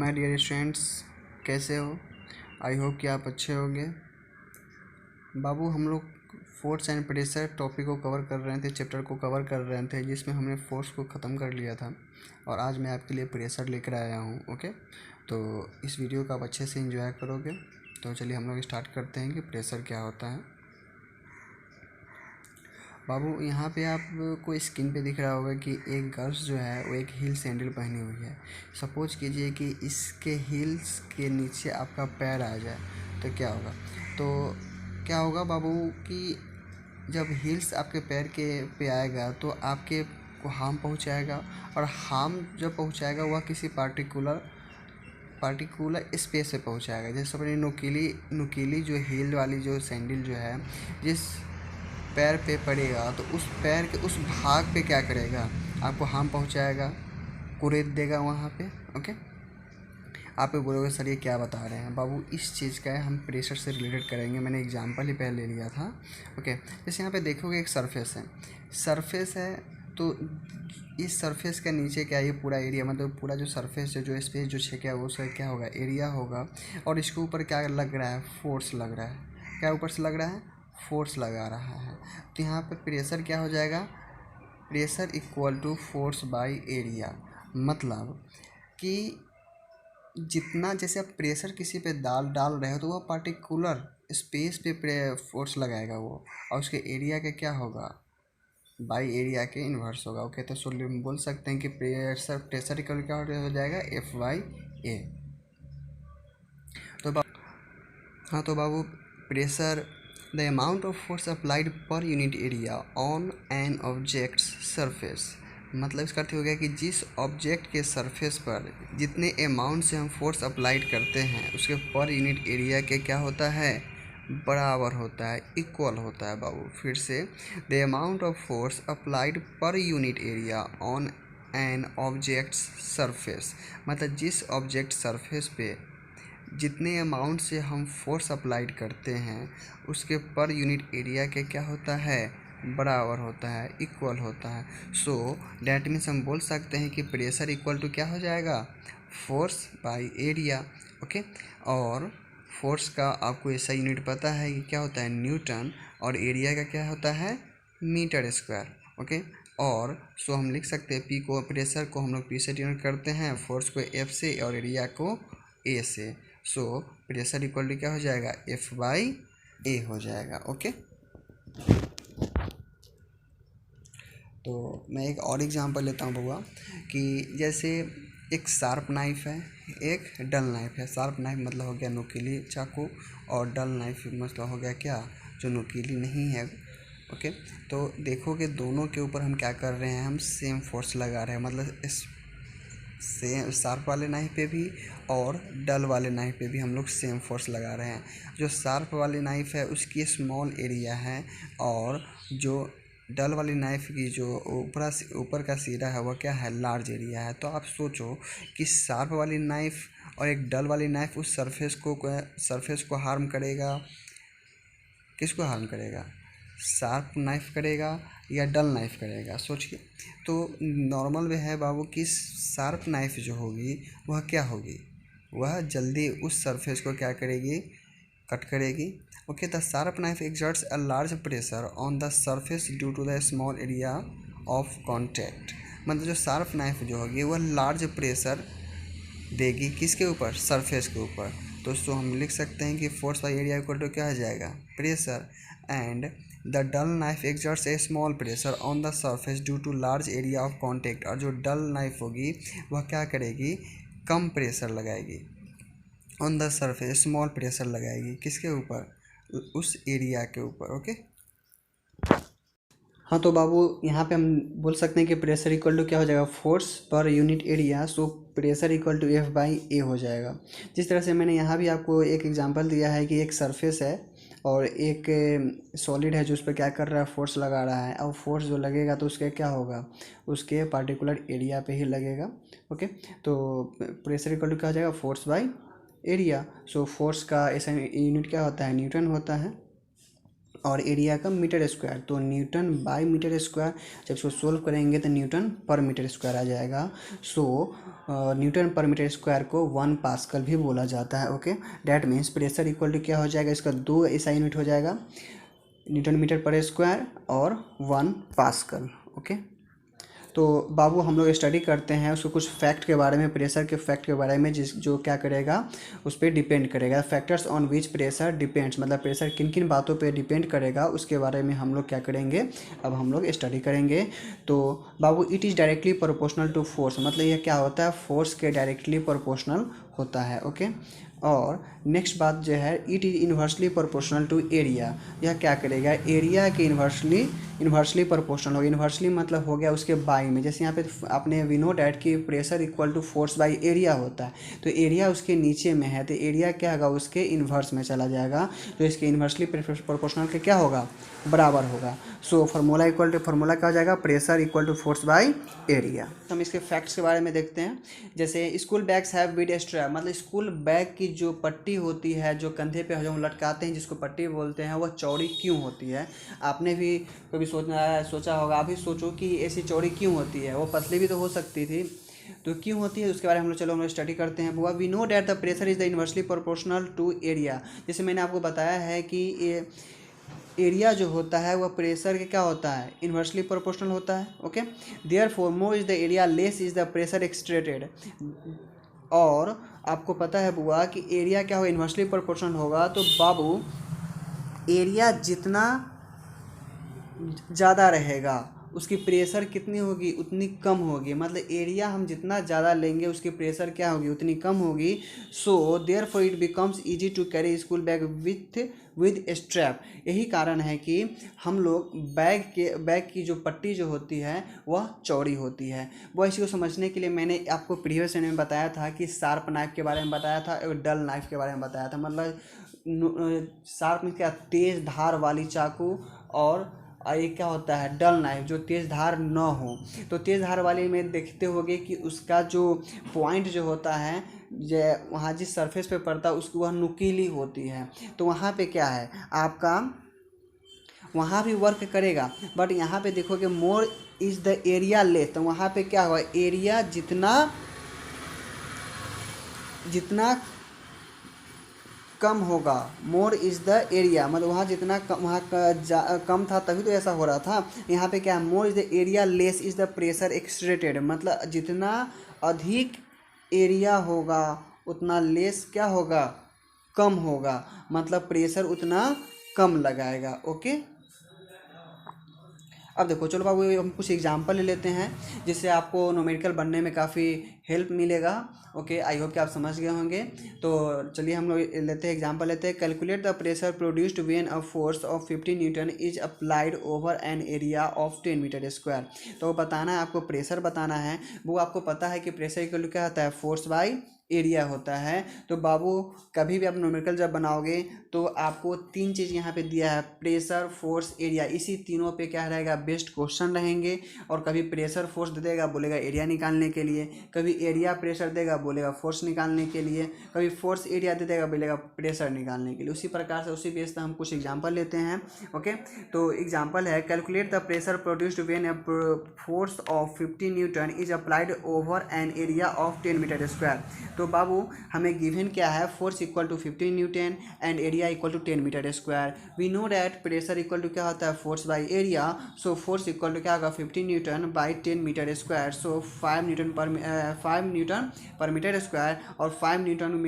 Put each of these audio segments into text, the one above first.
My dear students, कैसे हो? आई hope कि आप अच्छे होंगे। बाबू, हम लोग फोर्स एंड प्रेशर टॉपिक को कवर कर रहे थे, चैप्टर को कवर कर रहे थे, जिसमें हमने फोर्स को ख़त्म कर लिया था और आज मैं आपके लिए प्रेशर लेकर आया हूँ। ओके, तो इस वीडियो को आप अच्छे से एंजॉय करोगे। तो चलिए हम लोग स्टार्ट करते हैं कि प्रेशर क्या होता है। बाबू, यहाँ पे आपको स्क्रीन पे दिख रहा होगा कि एक गर्ल्स जो है वो एक हील सैंडल पहनी हुई है। सपोज कीजिए कि इसके हील्स के नीचे आपका पैर आ जाए तो क्या होगा? तो क्या होगा बाबू कि जब हील्स आपके पैर के पे आएगा तो आपके को हार्म पहुँचाएगा, और हार्म जब पहुँचाएगा वह किसी पार्टिकुलर स्पेस पे पहुँचाएगा। जैसे अपनी नुकीली जो हील वाली जो सैंडल जो है जिस पैर पे पड़ेगा तो उस पैर के उस भाग पे क्या करेगा? आपको हार्म पहुंचाएगा, कुरेद देगा वहाँ पे। ओके, आप ये बोलोगे सर ये क्या बता रहे हैं? बाबू, इस चीज़ का हम प्रेशर से रिलेटेड करेंगे। मैंने एग्जांपल ही पहले लिया था। ओके, जैसे यहाँ पे देखोगे एक सरफेस है तो इस सरफेस के नीचे क्या ये पूरा एरिया, मतलब पूरा जो सरफेस है, जो स्पेस जो छेका है वो उसका क्या होगा? एरिया होगा। और इसके ऊपर क्या लग रहा है? फोर्स लग रहा है। क्या ऊपर से लग रहा है? फोर्स लगा रहा है। तो यहाँ पे प्रेशर क्या हो जाएगा? Pressure equal to force by area. मतलब कि जितना, जैसे आप प्रेशर किसी पे डाल रहे हो तो वह पार्टिकुलर स्पेस पे फोर्स लगाएगा वो, और उसके एरिया के क्या होगा? बाई एरिया के इन्वर्स होगा। ओके, तो सोल्यूशन बोल सकते हैं कि प्रेशर इक्वल क्या हो जाएगा? F/A। तो बाबू, pressure the amount of force applied per unit area on an object's surface. मतलब इसका अर्थ हो गया कि जिस ऑब्जेक्ट के सरफेस पर जितने अमाउंट से हम फोर्स अप्लाइड करते हैं उसके पर यूनिट एरिया के क्या होता है? बराबर होता है, इक्वल होता है। बाबू फिर से, the amount of force applied per unit area on an object's surface. मतलब जिस ऑब्जेक्ट सरफेस पे जितने अमाउंट से हम फोर्स अप्लाइड करते हैं उसके पर यूनिट एरिया के क्या होता है? बराबर होता है, इक्वल होता है। सो डैट मीन्स हम बोल सकते हैं कि प्रेशर इक्वल टू क्या हो जाएगा? Force by area. ओके, और फोर्स का आपको ऐसा यूनिट पता है कि क्या होता है? न्यूटन, और एरिया का क्या होता है? Metre square. ओके, और सो हम लिख सकते हैं पी को, प्रेशर को हम लोग पी से डिनोट करते हैं, फोर्स को एफ से, और एरिया को ए से। सो प्रेशर इक्वल टू क्या हो जाएगा? F/A हो जाएगा। ओके, तो मैं एक और एग्जांपल लेता हूँ बउआ कि जैसे एक शार्प नाइफ है, एक डल नाइफ है। शार्प नाइफ मतलब हो गया नुकीली चाकू, और डल नाइफ मतलब हो गया क्या? जो नुकीली नहीं है। ओके, तो देखोगे दोनों के ऊपर हम क्या कर रहे हैं? हम सेम फोर्स लगा रहे हैं। मतलब इस सेम शार्प वाले नाइफ पे भी और डल वाले नाइफ पे भी हम लोग सेम फोर्स लगा रहे हैं। जो शार्प वाली नाइफ है उसकी स्मॉल एरिया है, और जो डल वाली नाइफ की जो ऊपर का सिरा है वह क्या है? लार्ज एरिया है। तो आप सोचो कि शार्प वाली नाइफ और एक डल वाली नाइफ उस सरफेस को हार्म करेगा। किसको हार्म करेगा? शार्प नाइफ करेगा या डल नाइफ करेगा? सोचिए। तो नॉर्मल वे है बाबू कि शार्प नाइफ जो होगी वह क्या होगी? वह जल्दी उस सरफेस को क्या करेगी? कट करेगी। Okay, the sharp knife exerts a large pressure on the surface due to the small area of contact. मतलब जो शार्प नाइफ जो होगी वह लार्ज प्रेशर देगी किसके ऊपर? सरफेस के ऊपर। तो उसको हम लिख सकते हैं कि force by area equal to क्या आ जाएगा? Pressure. And the dull knife exerts a small pressure on the surface due to large area of contact. और जो डल नाइफ होगी वह क्या करेगी? कम प्रेशर लगाएगी on the surface, small pressure लगाएगी किसके ऊपर? उस एरिया के ऊपर। ओके, हाँ तो बाबू यहाँ पे हम बोल सकते हैं कि प्रेशर इक्वल टू क्या हो जाएगा? Force per unit area. So pressure equal to F/A हो जाएगा। जिस तरह से मैंने यहाँ भी आपको एक एग्जांपल दिया है कि एक सरफेस है और एक सॉलिड है जो उस पर क्या कर रहा है? फोर्स लगा रहा है, और फोर्स जो लगेगा तो उसके क्या होगा? उसके पार्टिकुलर एरिया पे ही लगेगा। ओके, तो प्रेशर इक्वल टू क्या हो जाएगा? Force by area. So force का ऐसा यूनिट क्या होता है? न्यूटन होता है। और एरिया का मीटर स्क्वायर, तो न्यूटन बाय मीटर स्क्वायर। जब इसको सोल्व करेंगे तो न्यूटन पर मीटर स्क्वायर आ जाएगा। So newton per metre square को 1 पास्कल भी बोला जाता है। Okay, that means pressure equal to क्या हो जाएगा, इसका 2 ऐसा यूनिट हो जाएगा, न्यूटन मीटर पर स्क्वायर और 1 पास्कल। ओके, तो बाबू हम लोग स्टडी करते हैं उसको कुछ फैक्ट के बारे में, प्रेशर के फैक्ट के बारे में, जो क्या करेगा उस पर डिपेंड करेगा। Factors on which pressure depends, मतलब प्रेशर किन किन बातों पे डिपेंड करेगा उसके बारे में हम लोग क्या करेंगे, अब हम लोग स्टडी करेंगे। तो बाबू it is directly proportional to force, मतलब यह क्या होता है, फोर्स के डायरेक्टली प्रोपोर्शनल होता है। ओके, और नेक्स्ट बात जो है, it is inversely proportional to area, यह क्या करेगा, एरिया के इन्वर्सली प्रोपोर्शनल होगा। इन्वर्सली मतलब हो गया उसके बाई में, जैसे यहाँ पे आपने वी नो डैट कि pressure equal to force by area होता है, तो एरिया उसके नीचे में है तो एरिया क्या होगा, उसके इन्वर्स में चला जाएगा, तो इसके इन्वर्सली प्रोपोर्शनल के क्या होगा, बराबर होगा। सो फार्मूला क्या हो जाएगा, pressure equal to force by area. हम इसके फैक्ट्स के बारे में देखते हैं। जैसे school bags have with strap, मतलब स्कूल बैग की जो पट्टी होती है, जो कंधे पे जो हम लटकाते हैं जिसको पट्टी बोलते हैं, वह चौड़ी क्यों होती है। आपने भी कभी सोचा होगा, आप भी सोचो कि ऐसी चौड़ी क्यों होती है, वो पतली भी तो हो सकती थी, तो क्यों होती है उसके बारे में हम लोग स्टडी करते हैं। बुआ we know that the pressure is the inversely proportional to area, जैसे मैंने आपको बताया है कि एरिया जो होता है वह प्रेशर के क्या होता है, इन्वर्सली प्रोपोर्शनल होता है। Okay, therefore more is the area less is the pressure exerted, और आपको पता है बुआ कि एरिया क्या होगा, इन्वर्सली प्रोपोर्शनल होगा, तो बाबू एरिया जितना ज़्यादा रहेगा उसकी प्रेशर कितनी होगी, उतनी कम होगी, मतलब एरिया हम जितना ज़्यादा लेंगे उसकी प्रेशर क्या होगी, उतनी कम होगी। So therefore it becomes easy to carry school bag with strap, यही कारण है कि हम लोग बैग की जो पट्टी जो होती है वह चौड़ी होती है। वह इसी को समझने के लिए मैंने आपको प्रीवियस सेशन में बताया था कि शार्प नाइफ के बारे में बताया था और डल नाइफ के बारे में बताया था। मतलब शार्प में क्या, तेज़ धार वाली चाकू, और ये क्या होता है, डल नाइफ जो तेज़ धार न हो। तो तेज़ धार वाले में देखते होंगे कि उसका जो पॉइंट जो होता है, जो वहाँ जिस सरफेस पे पड़ता है उसकी वह नुकीली होती है, तो वहाँ पे क्या है आपका, वहाँ भी वर्क करेगा। बट यहाँ पे देखोगे मोर इज़ द एरिया लेस, तो वहाँ पे क्या होगा, एरिया जितना कम होगा, मोर इज़ द एरिया, मतलब वहाँ जितना कम था तभी तो ऐसा हो रहा था। यहाँ पे क्या है, मोर is the area less is the pressure extracted, मतलब जितना अधिक एरिया होगा उतना लेस क्या होगा, कम होगा, मतलब प्रेशर उतना कम लगाएगा। ओके, अब देखो चलो बाबू हम कुछ एग्जांपल ले लेते हैं जिससे आपको न्यूमेरिकल बनने में काफ़ी हेल्प मिलेगा। ओके, आई होप कि आप समझ गए होंगे। तो चलिए हम लोग लेते हैं एग्जांपल लेते हैं। Calculate the pressure produced when a force of 50 newton is applied over an area of 10 metre square. तो बताना है आपको, प्रेशर बताना है। वो आपको पता है कि प्रेशर इक्वल क्या होता है, फोर्स बाई एरिया होता है। तो बाबू कभी भी आप न्यूमेरिकल जब बनाओगे तो आपको 3 चीज़ यहाँ पे दिया है, प्रेशर, फोर्स, एरिया, इसी तीनों पे क्या रहेगा, बेस्ट क्वेश्चन रहेंगे। और कभी प्रेशर फोर्स दे देगा, बोलेगा एरिया निकालने के लिए, कभी एरिया प्रेशर देगा, बोलेगा फोर्स निकालने के लिए, कभी फोर्स एरिया दे देगा, बोलेगा प्रेशर निकालने के लिए। उसी प्रकार से उसी बेस पर हम कुछ एग्जाम्पल लेते हैं। ओके, तो एग्जाम्पल है, calculate the pressure produced when a force of 50 newton is applied over an area of 10 metre square. तो बाबू हमें गिवन क्या है, force equal to 15 newton and area equal to 10 metre square. We know that pressure equal to क्या होता है, force by area. So force equal to क्या होगा, 15 newton by 10 metre square. So 5 newton per metre square, और 5 newton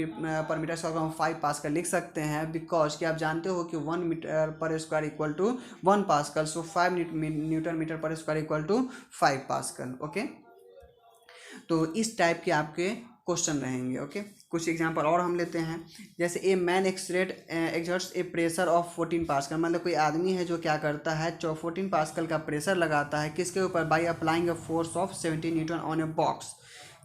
per metre square को हम 5 pascal लिख सकते हैं, बिकॉज कि आप जानते हो कि 1 metre per square equal to 1 pascal. So 5 newton metre per square equal to 5 pascal. Okay, तो इस टाइप के आपके क्वेश्चन रहेंगे। ओके, कुछ एग्जांपल और हम लेते हैं। जैसे a man exerts A pressure of 14 pascal, मतलब कोई आदमी है जो क्या करता है, 14 पास्कल का प्रेशर लगाता है किसके ऊपर, by applying a force of 70 Newton on a box.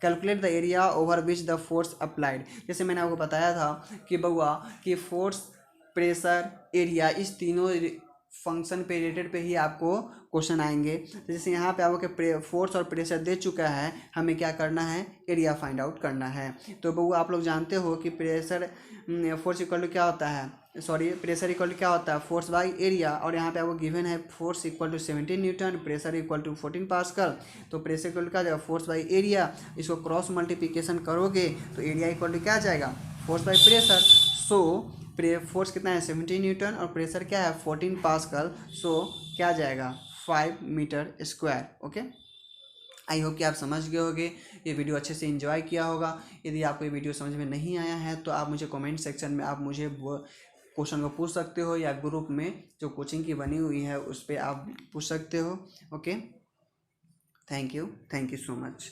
Calculate the area over which the force applied. जैसे मैंने आपको बताया था कि बउआ कि फोर्स, प्रेशर, एरिया, इस तीनों फंक्शन पे रिलेटेड पे ही आपको क्वेश्चन आएंगे। तो जैसे यहाँ पे आपको फोर्स और प्रेशर दे चुका है, हमें क्या करना है, एरिया फाइंड आउट करना है। तो बहू आप लोग जानते हो कि प्रेशर, फोर्स इक्वल टू क्या होता है, सॉरी प्रेशर इक्वल टू क्या होता है, फोर्स बाय एरिया, और यहाँ पे आपको गिवन है force equal to 17 newton, pressure equal to 14 pascal. तो प्रेशर इक्वल टू क्या जाएगा, फोर्स बाय एरिया, इसको क्रॉस मल्टीप्लिकेशन करोगे तो एरिया इक्वल टू क्या जाएगा, force by pressure. So force कितना है 17 न्यूटन और प्रेशर क्या है 14 पास्कल, सो क्या जाएगा 5 metre square. Okay, I hope कि आप समझ गए होंगे, ये वीडियो अच्छे से एंजॉय किया होगा। यदि आपको ये वीडियो समझ में नहीं आया है तो आप मुझे कमेंट सेक्शन में आप मुझे वो क्वेश्चन को पूछ सकते हो, या ग्रुप में जो कोचिंग की बनी हुई है उस पर आप पूछ सकते हो। Okay, thank you so much.